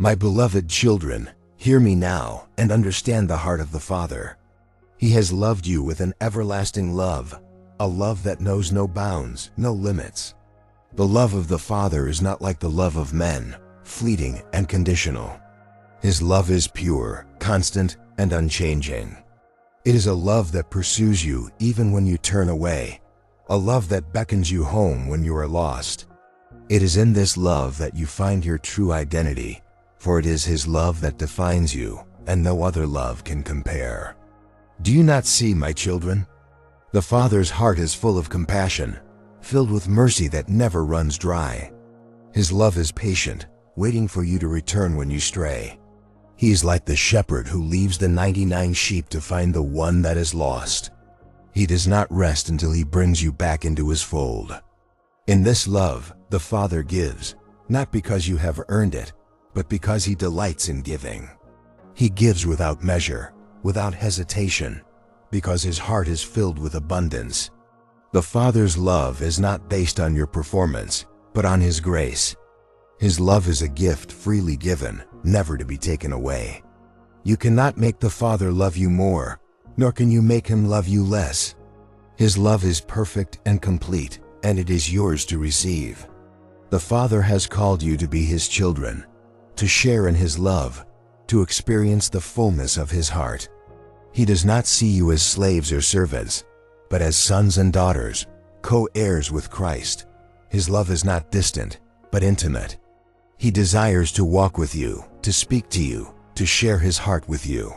My beloved children, hear me now and understand the heart of the Father. He has loved you with an everlasting love, a love that knows no bounds, no limits. The love of the Father is not like the love of men, fleeting and conditional. His love is pure, constant, and unchanging. It is a love that pursues you even when you turn away, a love that beckons you home when you are lost. It is in this love that you find your true identity, for it is His love that defines you, and no other love can compare. Do you not see, my children? The Father's heart is full of compassion, filled with mercy that never runs dry. His love is patient, waiting for you to return when you stray. He is like the shepherd who leaves the 99 sheep to find the one that is lost. He does not rest until He brings you back into His fold. In this love, the Father gives, not because you have earned it, but because He delights in giving. He gives without measure, without hesitation, because His heart is filled with abundance. The Father's love is not based on your performance, but on His grace. His love is a gift freely given, never to be taken away. You cannot make the Father love you more, nor can you make Him love you less. His love is perfect and complete, and it is yours to receive. The Father has called you to be His children, to share in His love, to experience the fullness of His heart. He does not see you as slaves or servants, but as sons and daughters, co-heirs with Christ. His love is not distant, but intimate. He desires to walk with you, to speak to you, to share His heart with you.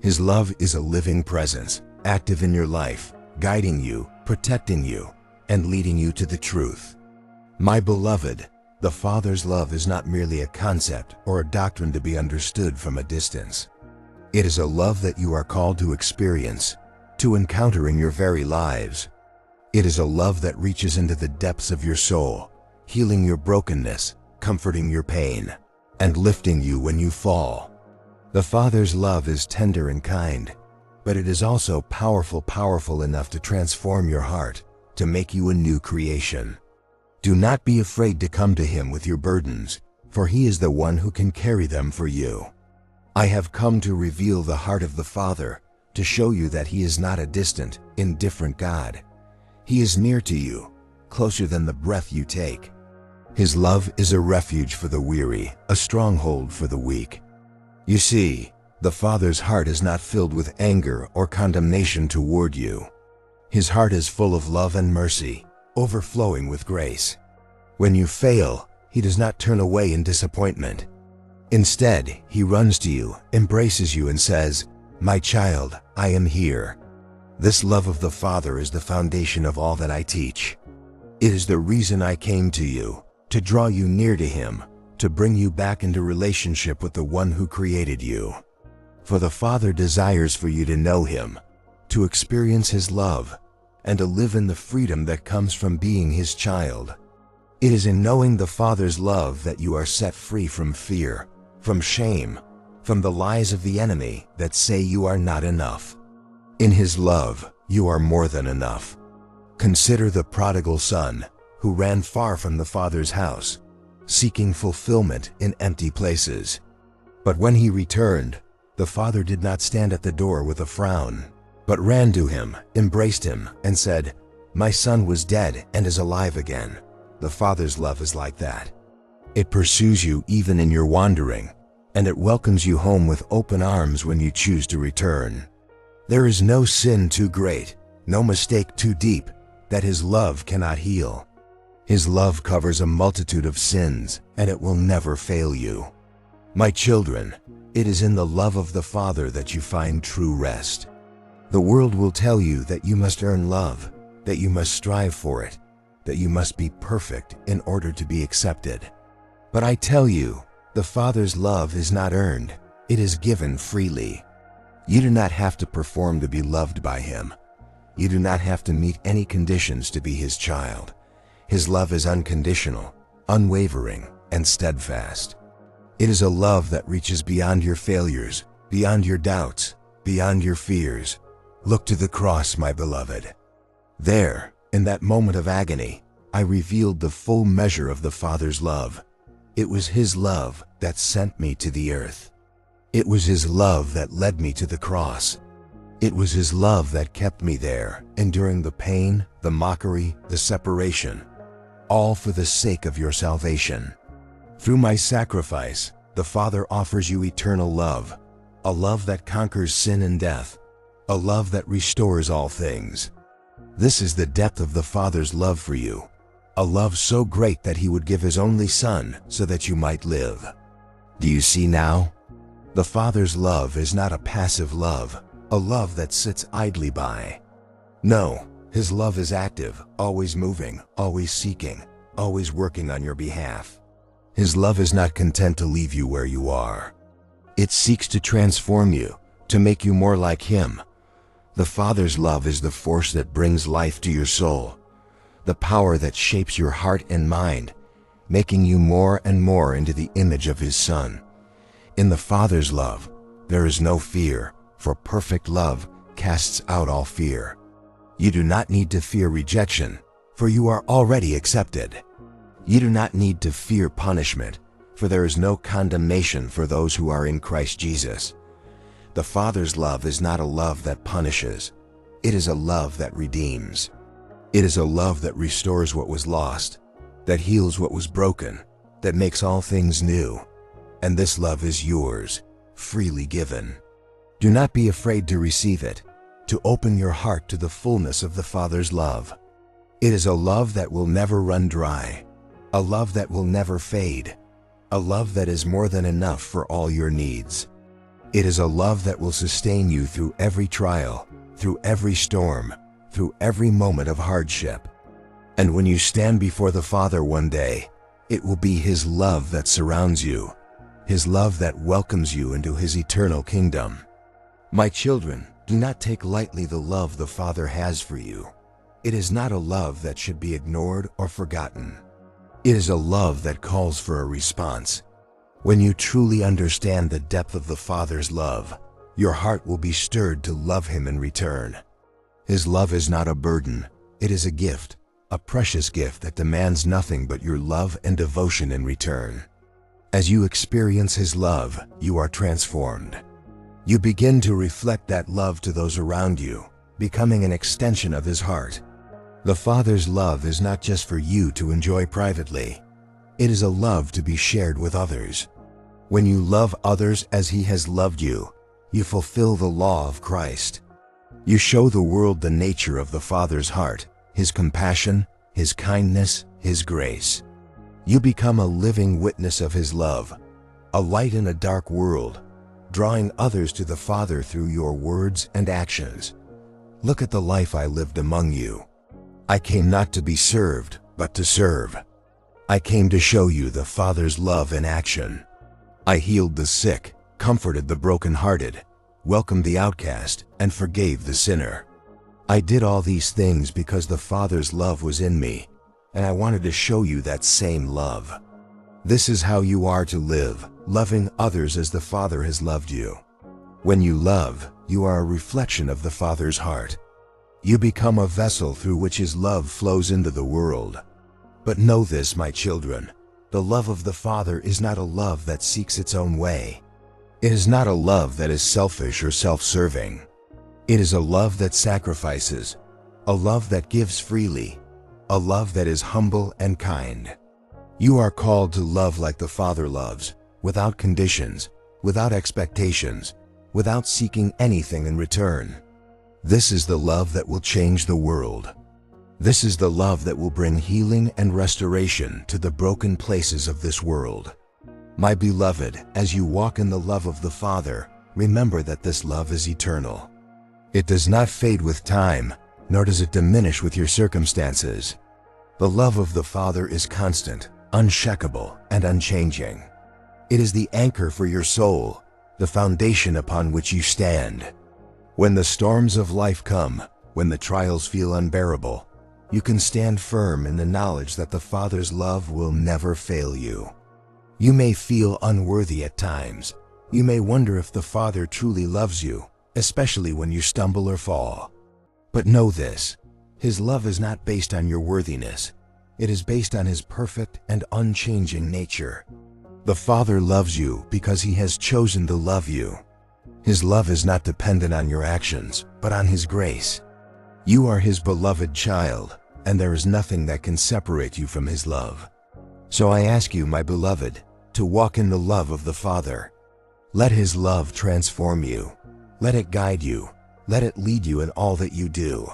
His love is a living presence, active in your life, guiding you, protecting you, and leading you to the truth. My beloved, the Father's love is not merely a concept or a doctrine to be understood from a distance. It is a love that you are called to experience, to encounter in your very lives. It is a love that reaches into the depths of your soul, healing your brokenness, comforting your pain, and lifting you when you fall. The Father's love is tender and kind, but it is also powerful enough to transform your heart, to make you a new creation. Do not be afraid to come to Him with your burdens, for He is the one who can carry them for you. I have come to reveal the heart of the Father, to show you that He is not a distant, indifferent God. He is near to you, closer than the breath you take. His love is a refuge for the weary, a stronghold for the weak. You see, the Father's heart is not filled with anger or condemnation toward you. His heart is full of love and mercy, overflowing with grace. When you fail, He does not turn away in disappointment. Instead, He runs to you, embraces you, and says, "My child, I am here." This love of the Father is the foundation of all that I teach. It is the reason I came to you, to draw you near to Him, to bring you back into relationship with the one who created you. For the Father desires for you to know Him, to experience His love, and to live in the freedom that comes from being His child. It is in knowing the Father's love that you are set free from fear, from shame, from the lies of the enemy that say you are not enough. In His love, you are more than enough. Consider the prodigal son who ran far from the Father's house, seeking fulfillment in empty places. But when he returned, the Father did not stand at the door with a frown, but ran to him, embraced him, and said, "My son was dead and is alive again." The Father's love is like that. It pursues you even in your wandering, and it welcomes you home with open arms when you choose to return. There is no sin too great, no mistake too deep, that His love cannot heal. His love covers a multitude of sins, and it will never fail you. My children, it is in the love of the Father that you find true rest. The world will tell you that you must earn love, that you must strive for it, that you must be perfect in order to be accepted. But I tell you, the Father's love is not earned, it is given freely. You do not have to perform to be loved by Him. You do not have to meet any conditions to be His child. His love is unconditional, unwavering, and steadfast. It is a love that reaches beyond your failures, beyond your doubts, beyond your fears. Look to the cross, my beloved. There, in that moment of agony, I revealed the full measure of the Father's love. It was His love that sent me to the earth. It was His love that led me to the cross. It was His love that kept me there, enduring the pain, the mockery, the separation, all for the sake of your salvation. Through my sacrifice, the Father offers you eternal love, a love that conquers sin and death, a love that restores all things. This is the depth of the Father's love for you, a love so great that He would give His only Son so that you might live. Do you see now? The Father's love is not a passive love, a love that sits idly by. No, His love is active, always moving, always seeking, always working on your behalf. His love is not content to leave you where you are. It seeks to transform you, to make you more like Him. The Father's love is the force that brings life to your soul, the power that shapes your heart and mind, making you more and more into the image of His Son. In the Father's love, there is no fear, for perfect love casts out all fear. You do not need to fear rejection, for you are already accepted. You do not need to fear punishment, for there is no condemnation for those who are in Christ Jesus. The Father's love is not a love that punishes. It is a love that redeems. It is a love that restores what was lost, that heals what was broken, that makes all things new. And this love is yours, freely given. Do not be afraid to receive it, to open your heart to the fullness of the Father's love. It is a love that will never run dry, a love that will never fade, a love that is more than enough for all your needs. It is a love that will sustain you through every trial, through every storm, through every moment of hardship. And when you stand before the Father one day, it will be His love that surrounds you, His love that welcomes you into His eternal kingdom. My children, do not take lightly the love the Father has for you. It is not a love that should be ignored or forgotten. It is a love that calls for a response. When you truly understand the depth of the Father's love, your heart will be stirred to love Him in return. His love is not a burden, it is a gift, a precious gift that demands nothing but your love and devotion in return. As you experience His love, you are transformed. You begin to reflect that love to those around you, becoming an extension of His heart. The Father's love is not just for you to enjoy privately. It is a love to be shared with others. When you love others as He has loved you, you fulfill the law of Christ. You show the world the nature of the Father's heart, His compassion, His kindness, His grace. You become a living witness of His love, a light in a dark world, drawing others to the Father through your words and actions. Look at the life I lived among you. I came not to be served, but to serve. I came to show you the Father's love in action. I healed the sick, comforted the brokenhearted, welcomed the outcast, and forgave the sinner. I did all these things because the Father's love was in me, and I wanted to show you that same love. This is how you are to live, loving others as the Father has loved you. When you love, you are a reflection of the Father's heart. You become a vessel through which His love flows into the world. But know this, my children, the love of the Father is not a love that seeks its own way. It is not a love that is selfish or self-serving. It is a love that sacrifices, a love that gives freely, a love that is humble and kind. You are called to love like the Father loves, without conditions, without expectations, without seeking anything in return. This is the love that will change the world. This is the love that will bring healing and restoration to the broken places of this world. My beloved, as you walk in the love of the Father, remember that this love is eternal. It does not fade with time, nor does it diminish with your circumstances. The love of the Father is constant, unshakable, and unchanging. It is the anchor for your soul, the foundation upon which you stand. When the storms of life come, when the trials feel unbearable, you can stand firm in the knowledge that the Father's love will never fail you. You may feel unworthy at times. You may wonder if the Father truly loves you, especially when you stumble or fall. But know this, His love is not based on your worthiness. It is based on His perfect and unchanging nature. The Father loves you because He has chosen to love you. His love is not dependent on your actions, but on His grace. You are His beloved child, and there is nothing that can separate you from His love. So I ask you, my beloved, to walk in the love of the Father. Let His love transform you. Let it guide you. Let it lead you in all that you do.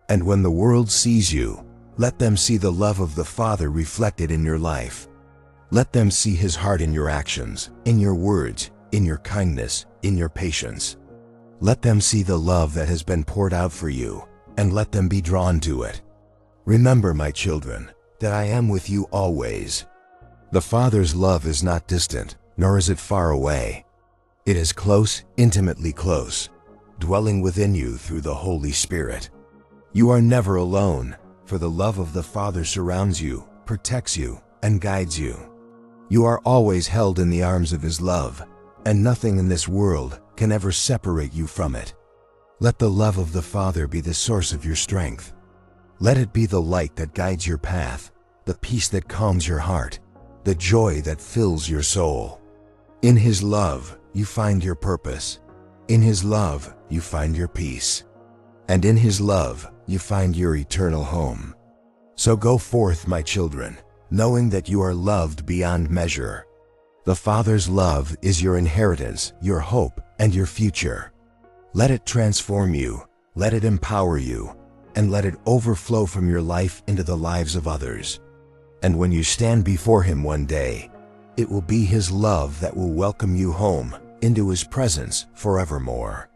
And when the world sees you, let them see the love of the Father reflected in your life. Let them see His heart in your actions, in your words, in your kindness, in your patience. Let them see the love that has been poured out for you, and let them be drawn to it. Remember, my children, that I am with you always. The Father's love is not distant, nor is it far away. It is close, intimately close, dwelling within you through the Holy Spirit. You are never alone, for the love of the Father surrounds you, protects you, and guides you. You are always held in the arms of His love, and nothing in this world can ever separate you from it. Let the love of the Father be the source of your strength. Let it be the light that guides your path, the peace that calms your heart, the joy that fills your soul. In His love, you find your purpose. In His love, you find your peace. And in His love, you find your eternal home. So go forth, my children, knowing that you are loved beyond measure. The Father's love is your inheritance, your hope, and your future. Let it transform you, let it empower you, and let it overflow from your life into the lives of others. And when you stand before Him one day, it will be His love that will welcome you home into His presence forevermore.